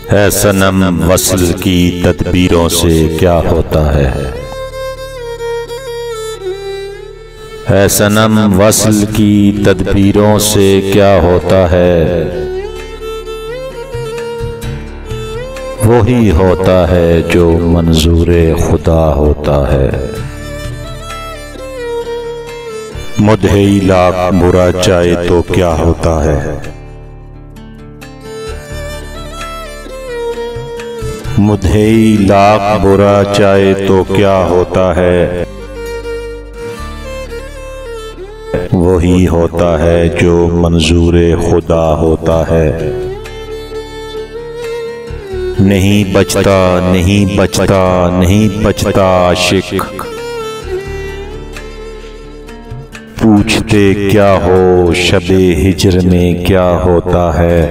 है सनम वस्ल की तदबीरों से क्या होता है सनम वस्ल की तदबीरों से क्या होता है। वही होता है जो मंजूरे खुदा होता है। मुद्दई लाख बुरा चाहे तो क्या होता है। मुद्दई लाख बुरा चाहे तो क्या होता है। वही होता है जो मंजूरे खुदा होता है। नहीं बचता नहीं बचता नहीं बचता आशिक, पूछते क्या हो शबे हिज्र में क्या होता है।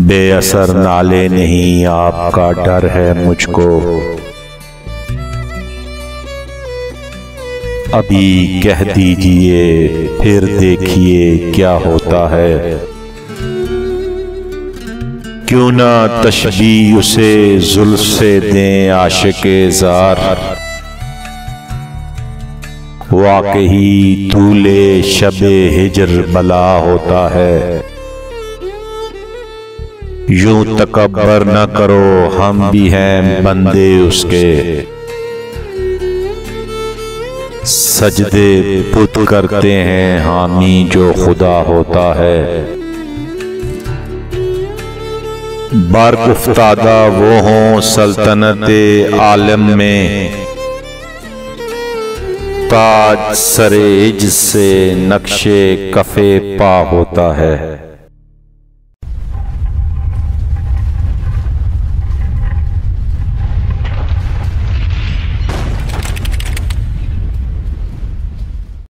बेअसर नाले नहीं आपका डर है मुझको, अभी कह दीजिए फिर देखिए क्या होता है। क्यों ना तशबीह उसे जुल्फ से दें आशिके ज़ार, वाकई तूले शबे हिज्र बला होता है। यूं तकब्बर न करो हम भी हैं बंदे उसके, सजदे पुत करते हैं हामी जो खुदा होता है। बरगुफ्तादा वो हों सल्तनते आलम में, ताज सरे इज्ज से नक्शे कफे पा होता है।